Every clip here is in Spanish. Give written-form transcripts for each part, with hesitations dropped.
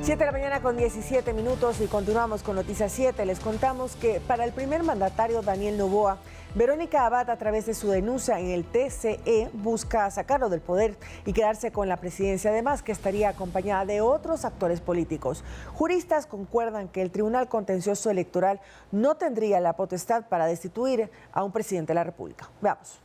7 de la mañana con 17 minutos y continuamos con Noticias 7. Les contamos que para el primer mandatario Daniel Noboa, Verónica Abad, a través de su denuncia en el TCE, busca sacarlo del poder y quedarse con la presidencia, además que estaría acompañada de otros actores políticos. Juristas concuerdan que el Tribunal Contencioso Electoral no tendría la potestad para destituir a un presidente de la República. Veamos.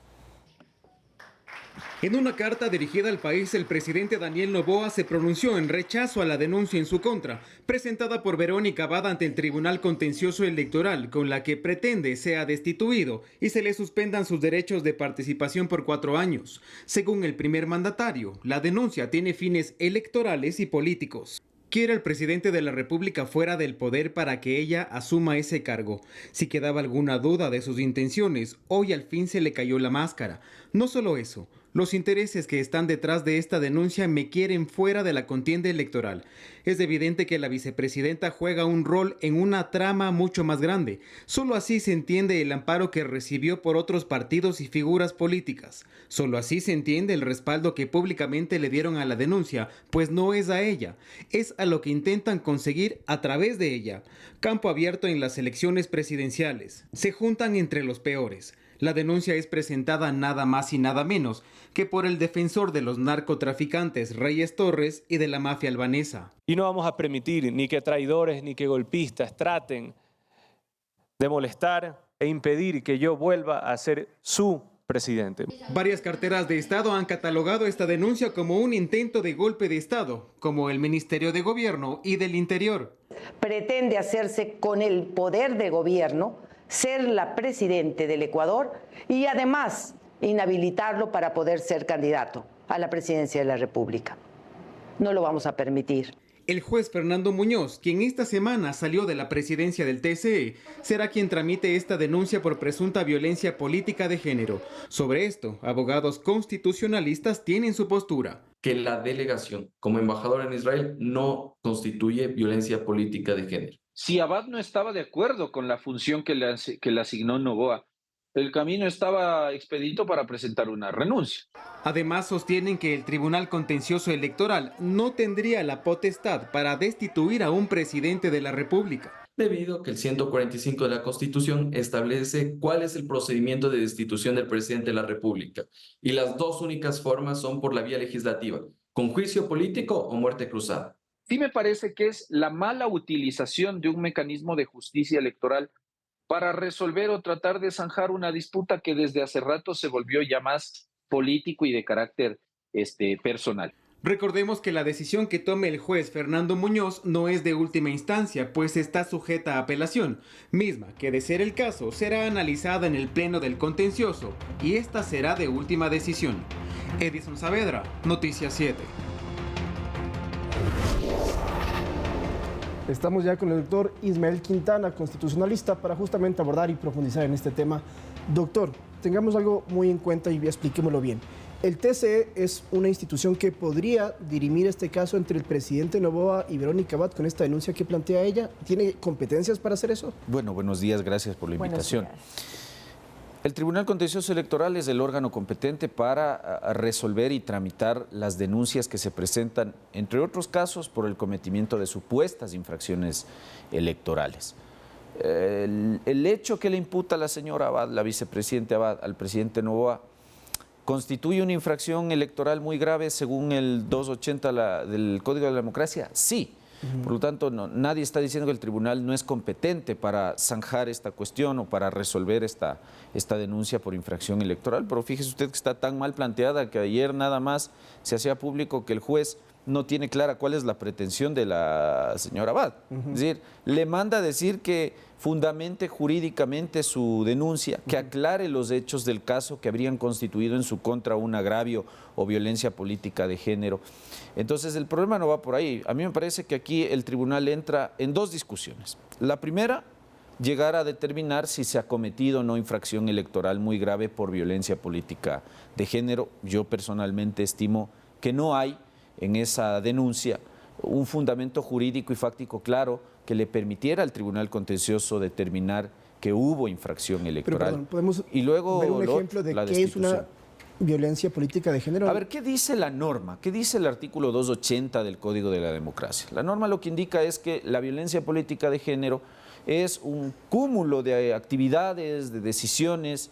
En una carta dirigida al país, el presidente Daniel Noboa se pronunció en rechazo a la denuncia en su contra, presentada por Verónica Abad ante el Tribunal Contencioso Electoral, con la que pretende sea destituido y se le suspendan sus derechos de participación por 4 años. Según el primer mandatario, la denuncia tiene fines electorales y políticos. Quiere al presidente de la República fuera del poder para que ella asuma ese cargo. Si quedaba alguna duda de sus intenciones, hoy al fin se le cayó la máscara. No solo eso, los intereses que están detrás de esta denuncia me quieren fuera de la contienda electoral. Es evidente que la vicepresidenta juega un rol en una trama mucho más grande. Solo así se entiende el amparo que recibió por otros partidos y figuras políticas. Solo así se entiende el respaldo que públicamente le dieron a la denuncia, pues no es a ella, es a lo que intentan conseguir a través de ella. Campo abierto en las elecciones presidenciales. Se juntan entre los peores. La denuncia es presentada nada más y nada menos que por el defensor de los narcotraficantes Reyes Torres y de la mafia albanesa. Y no vamos a permitir ni que traidores ni que golpistas traten de molestar e impedir que yo vuelva a ser su presidente. Varias carteras de Estado han catalogado esta denuncia como un intento de golpe de Estado, como el Ministerio de Gobierno y del Interior. Pretende hacerse con el poder de gobierno, ser la presidente del Ecuador y además inhabilitarlo para poder ser candidato a la presidencia de la República. No lo vamos a permitir. El juez Fernando Muñoz, quien esta semana salió de la presidencia del TCE, será quien tramite esta denuncia por presunta violencia política de género. Sobre esto, abogados constitucionalistas tienen su postura. Que la delegación como embajador en Israel no constituye violencia política de género. Si Abad no estaba de acuerdo con la función que le asignó Noboa, el camino estaba expedito para presentar una renuncia. Además, sostienen que el Tribunal Contencioso Electoral no tendría la potestad para destituir a un presidente de la República. Debido a que el 145 de la Constitución establece cuál es el procedimiento de destitución del presidente de la República. Y las dos únicas formas son por la vía legislativa, con juicio político o muerte cruzada. Sí me parece que es la mala utilización de un mecanismo de justicia electoral para resolver o tratar de zanjar una disputa que desde hace rato se volvió ya más político y de carácter personal. Recordemos que la decisión que tome el juez Fernando Muñoz no es de última instancia, pues está sujeta a apelación, misma que de ser el caso será analizada en el Pleno del Contencioso y esta será de última decisión. Edison Saavedra, Noticias 7. Estamos ya con el doctor Ismael Quintana, constitucionalista, para justamente abordar y profundizar en este tema. Doctor, tengamos algo muy en cuenta y expliquémoslo bien. El TCE es una institución que podría dirimir este caso entre el presidente Noboa y Verónica Abad con esta denuncia que plantea ella. ¿Tiene competencias para hacer eso? Bueno, buenos días, gracias por la invitación. El Tribunal Contencioso Electoral es el órgano competente para resolver y tramitar las denuncias que se presentan, entre otros casos, por el cometimiento de supuestas infracciones electorales. El hecho que le imputa a la señora Abad, la vicepresidenta Abad, al presidente Noboa, ¿constituye una infracción electoral muy grave según el 280 del Código de la Democracia? Sí. Por lo tanto, nadie está diciendo que el tribunal no es competente para zanjar esta cuestión o para resolver esta denuncia por infracción electoral, pero fíjese usted que está tan mal planteada que ayer nada más se hacía público que el juez no tiene clara cuál es la pretensión de la señora Abad. Es decir, le manda a decir que fundamente jurídicamente su denuncia, que aclare los hechos del caso que habrían constituido en su contra un agravio o violencia política de género. Entonces el problema no va por ahí. A mí me parece que aquí el tribunal entra en dos discusiones. La primera, llegar a determinar si se ha cometido o no infracción electoral muy grave por violencia política de género. Yo personalmente estimo que no hay en esa denuncia un fundamento jurídico y fáctico claro que le permitiera al Tribunal Contencioso determinar que hubo infracción electoral. Pero, perdón, ¿podemos y luego ver un ejemplo de qué es una violencia política de género. A ver, ¿qué dice la norma? ¿Qué dice el artículo 280 del Código de la Democracia? La norma lo que indica es que la violencia política de género es un cúmulo de actividades, de decisiones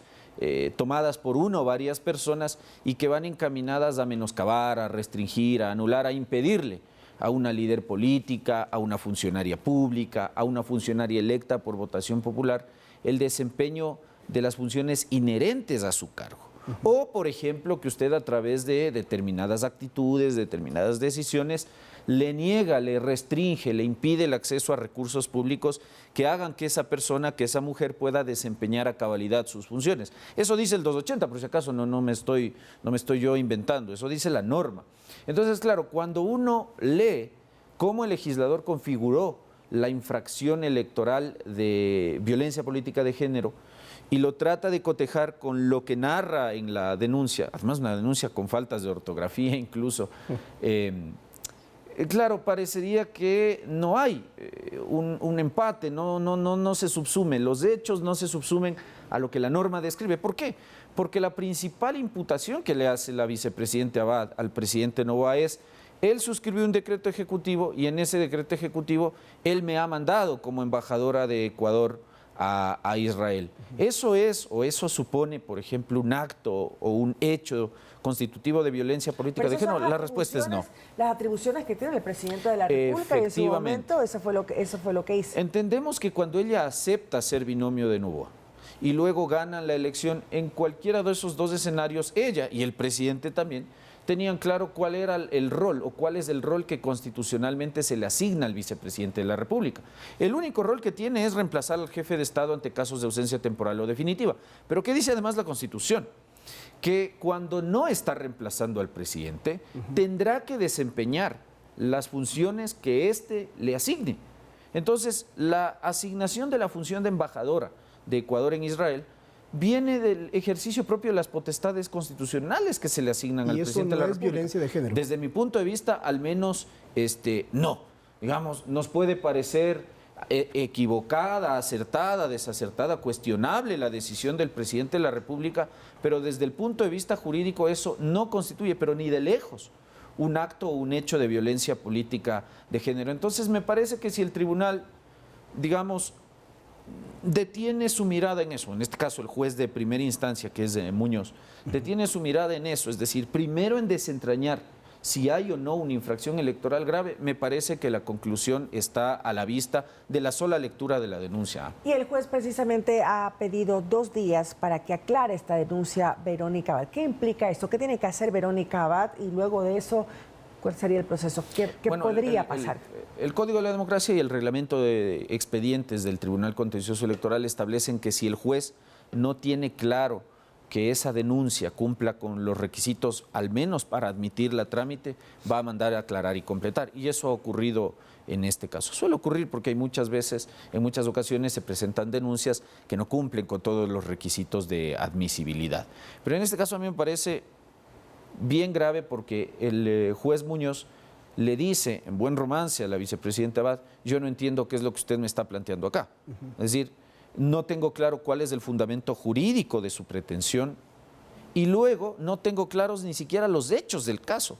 tomadas por una o varias personas y que van encaminadas a menoscabar, a restringir, a anular, a impedirle a una líder política, a una funcionaria pública, a una funcionaria electa por votación popular, el desempeño de las funciones inherentes a su cargo. O, por ejemplo, que usted a través de determinadas actitudes, determinadas decisiones, le niega, le restringe, le impide el acceso a recursos públicos que hagan que esa persona, que esa mujer pueda desempeñar a cabalidad sus funciones. Eso dice el 280, por si acaso no me estoy yo inventando, eso dice la norma. Entonces, claro, cuando uno lee cómo el legislador configuró la infracción electoral de violencia política de género y lo trata de cotejar con lo que narra en la denuncia, además una denuncia con faltas de ortografía incluso, claro, parecería que no hay un empate, no se subsume, los hechos no se subsumen a lo que la norma describe. ¿Por qué? Porque la principal imputación que le hace la vicepresidenta Abad al presidente Noboa es: él suscribió un decreto ejecutivo y en ese decreto ejecutivo él me ha mandado como embajadora de Ecuador a Israel. ¿Eso es o eso supone, por ejemplo, un acto o un hecho constitutivo de violencia política de género? La respuesta es no. Las atribuciones que tiene el presidente de la República y en su momento eso fue lo que hizo. Entendemos que cuando ella acepta ser binomio de Noboa y luego gana la elección, en cualquiera de esos dos escenarios, ella y el presidente también tenían claro cuál era el rol o cuál es el rol que constitucionalmente se le asigna al vicepresidente de la República. El único rol que tiene es reemplazar al jefe de Estado ante casos de ausencia temporal o definitiva. Pero ¿qué dice además la Constitución? Que cuando no está reemplazando al presidente, tendrá que desempeñar las funciones que éste le asigne. Entonces, la asignación de la función de embajadora de Ecuador en Israel viene del ejercicio propio de las potestades constitucionales que se le asignan al presidente de la República. ¿Y eso no es violencia de género? Desde mi punto de vista, al menos, no. Digamos, nos puede parecer equivocada, acertada, desacertada, cuestionable la decisión del presidente de la República, pero desde el punto de vista jurídico eso no constituye, pero ni de lejos, un acto o un hecho de violencia política de género. Entonces me parece que si el tribunal, digamos, detiene su mirada en eso, en este caso el juez de primera instancia, que es Muñoz, detiene su mirada en eso, es decir, primero en desentrañar si hay o no una infracción electoral grave, me parece que la conclusión está a la vista de la sola lectura de la denuncia. Y el juez precisamente ha pedido 2 días para que aclare esta denuncia Verónica Abad. ¿Qué implica esto? ¿Qué tiene que hacer Verónica Abad? Y luego de eso, ¿cuál sería el proceso? ¿Qué podría pasar? El Código de la Democracia y el reglamento de expedientes del Tribunal Contencioso Electoral establecen que si el juez no tiene claro que esa denuncia cumpla con los requisitos, al menos para admitirla a trámite, va a mandar a aclarar y completar. Y eso ha ocurrido en este caso. Suele ocurrir porque hay muchas veces, en muchas ocasiones se presentan denuncias que no cumplen con todos los requisitos de admisibilidad. Pero en este caso a mí me parece bien grave porque el juez Muñoz le dice en buen romance a la vicepresidenta Abad: yo no entiendo qué es lo que usted me está planteando acá. Es decir, no tengo claro cuál es el fundamento jurídico de su pretensión y luego no tengo claros ni siquiera los hechos del caso.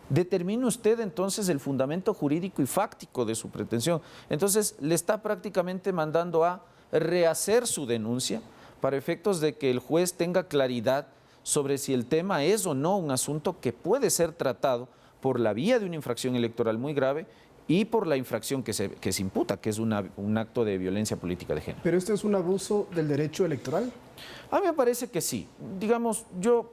Determine usted entonces el fundamento jurídico y fáctico de su pretensión. Entonces le está prácticamente mandando a rehacer su denuncia para efectos de que el juez tenga claridad sobre si el tema es o no un asunto que puede ser tratado por la vía de una infracción electoral muy grave y por la infracción que se imputa, que es un acto de violencia política de género. ¿Pero esto es un abuso del derecho electoral? A mí me parece que sí. Digamos, yo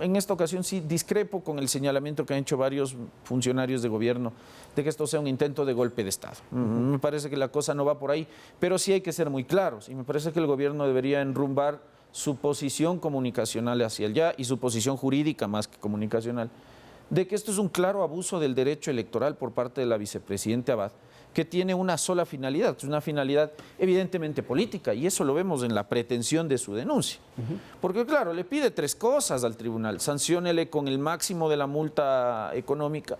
en esta ocasión sí discrepo con el señalamiento que han hecho varios funcionarios de gobierno de que esto sea un intento de golpe de Estado. Me parece que la cosa no va por ahí, pero sí hay que ser muy claros y me parece que el gobierno debería enrumbar su posición comunicacional hacia allá y su posición jurídica más que comunicacional, de que esto es un claro abuso del derecho electoral por parte de la vicepresidenta Abad, que tiene una sola finalidad, que es una finalidad evidentemente política, y eso lo vemos en la pretensión de su denuncia. Porque claro, le pide 3 cosas al tribunal: sanciónele con el máximo de la multa económica,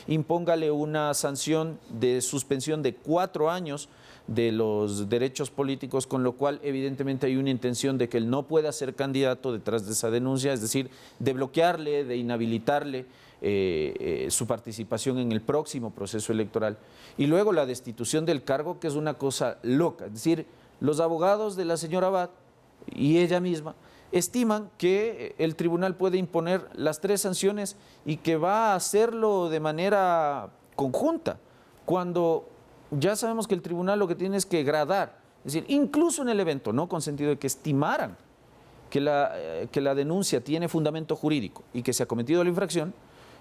impóngale una sanción de suspensión de 4 años de los derechos políticos, con lo cual evidentemente hay una intención de que él no pueda ser candidato detrás de esa denuncia, es decir, de bloquearle, de inhabilitarle su participación en el próximo proceso electoral. Y luego la destitución del cargo, que es una cosa loca, es decir, los abogados de la señora Abad y ella misma estiman que el tribunal puede imponer las 3 sanciones y que va a hacerlo de manera conjunta, cuando ya sabemos que el tribunal lo que tiene es que gradar, es decir, incluso en el evento no consentido de que estimaran que la denuncia tiene fundamento jurídico y que se ha cometido la infracción,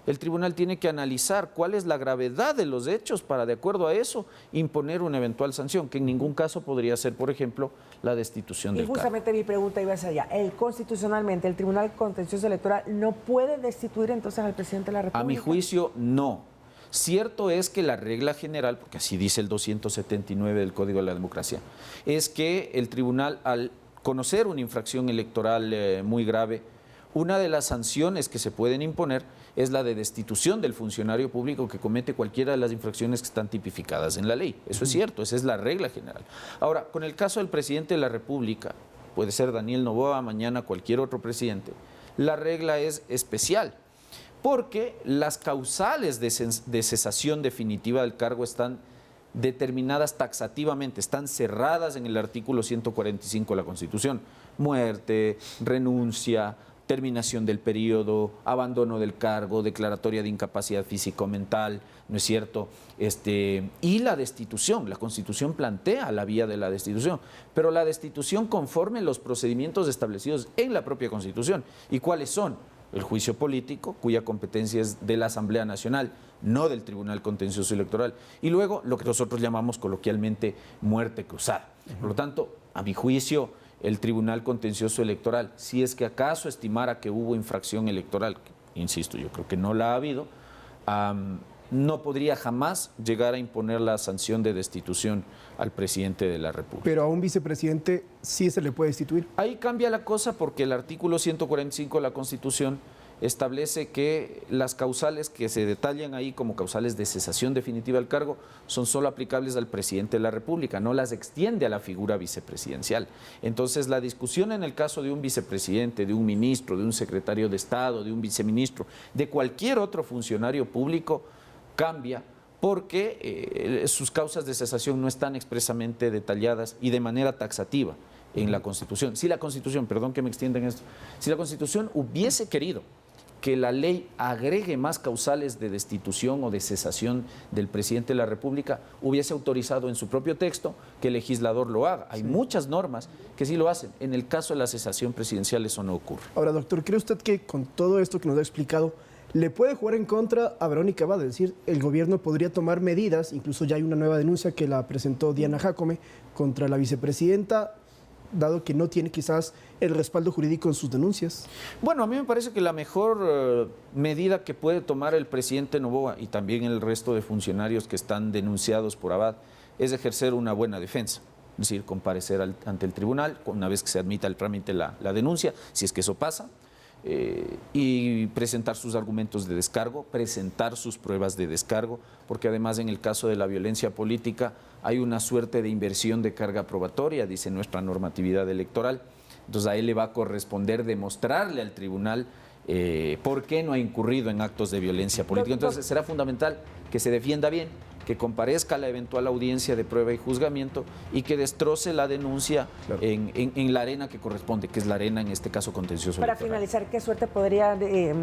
el tribunal tiene que analizar cuál es la gravedad de los hechos para, de acuerdo a eso, imponer una eventual sanción, que en ningún caso podría ser, por ejemplo, la destitución del cargo. Y justamente mi pregunta iba hacia allá. Constitucionalmente, ¿el Tribunal Contencioso Electoral no puede destituir entonces al presidente de la República? A mi juicio, no. Cierto es que la regla general, porque así dice el 279 del Código de la Democracia, es que el tribunal, al conocer una infracción electoral muy grave, una de las sanciones que se pueden imponer es la de destitución del funcionario público que comete cualquiera de las infracciones que están tipificadas en la ley. Eso es cierto, esa es la regla general. Ahora, con el caso del presidente de la República, puede ser Daniel Noboa, mañana cualquier otro presidente, la regla es especial, porque las causales de cesación definitiva del cargo están determinadas taxativamente, están cerradas en el artículo 145 de la Constitución. Muerte, renuncia, terminación del periodo, abandono del cargo, declaratoria de incapacidad física o mental, ¿no es cierto? Y la destitución, la Constitución plantea la vía de la destitución, pero la destitución conforme los procedimientos establecidos en la propia Constitución. ¿Y cuáles son? El juicio político, cuya competencia es de la Asamblea Nacional, no del Tribunal Contencioso Electoral, y luego lo que nosotros llamamos coloquialmente muerte cruzada. Por lo tanto, a mi juicio, el Tribunal Contencioso Electoral, si es que acaso estimara que hubo infracción electoral, que, insisto, yo creo que no la ha habido, no podría jamás llegar a imponer la sanción de destitución al presidente de la República. Pero a un vicepresidente sí se le puede destituir. Ahí cambia la cosa porque el artículo 145 de la Constitución establece que las causales que se detallan ahí como causales de cesación definitiva del cargo son solo aplicables al presidente de la República, no las extiende a la figura vicepresidencial. Entonces, la discusión en el caso de un vicepresidente, de un ministro, de un secretario de Estado, de un viceministro, de cualquier otro funcionario público, cambia porque sus causas de cesación no están expresamente detalladas y de manera taxativa en la Constitución. Si la Constitución, perdón que me extienda en esto, si la Constitución hubiese querido que la ley agregue más causales de destitución o de cesación del presidente de la República, hubiese autorizado en su propio texto que el legislador lo haga. Hay muchas normas que sí lo hacen. En el caso de la cesación presidencial eso no ocurre. Ahora, doctor, ¿cree usted que con todo esto que nos ha explicado, le puede jugar en contra a Verónica Abad? Es decir, el gobierno podría tomar medidas, incluso ya hay una nueva denuncia que la presentó Diana Jácome contra la vicepresidenta, dado que no tiene quizás el respaldo jurídico en sus denuncias. Bueno, a mí me parece que la mejor medida que puede tomar el presidente Noboa y también el resto de funcionarios que están denunciados por Abad es ejercer una buena defensa, es decir, comparecer ante el tribunal una vez que se admita el trámite la denuncia, si es que eso pasa, y presentar sus argumentos de descargo, presentar sus pruebas de descargo, porque además en el caso de la violencia política hay una suerte de inversión de carga probatoria, dice nuestra normatividad electoral. Entonces a él le va a corresponder demostrarle al tribunal por qué no ha incurrido en actos de violencia política. Entonces será fundamental que se defienda bien, que comparezca a la eventual audiencia de prueba y juzgamiento y que destroce la denuncia en la arena que corresponde, que es la arena en este caso contencioso Para electoral. finalizar, ¿qué suerte podría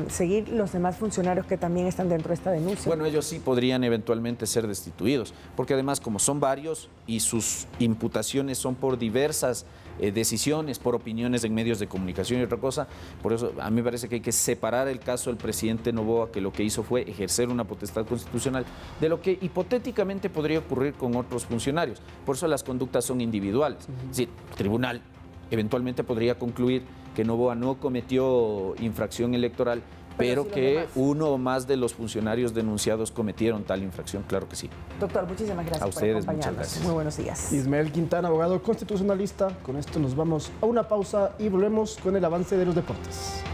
seguir los demás funcionarios que también están dentro de esta denuncia? Bueno, ellos sí podrían eventualmente ser destituidos, porque además como son varios y sus imputaciones son por diversas decisiones, por opiniones en medios de comunicación y otra cosa, por eso a mí me parece que hay que separar el caso del presidente Noboa, que lo que hizo fue ejercer una potestad constitucional, de lo que hipotéticamente podría ocurrir con otros funcionarios. Por eso las conductas son individuales. Es decir, el tribunal eventualmente podría concluir que Noboa no cometió infracción electoral, pero que uno o más de los funcionarios denunciados cometieron tal infracción, claro que sí. Doctor, muchísimas gracias a ustedes, por acompañarnos. muchas gracias. Muy buenos días. Ismael Quintana, abogado constitucionalista. Con esto nos vamos a una pausa y volvemos con el avance de los deportes.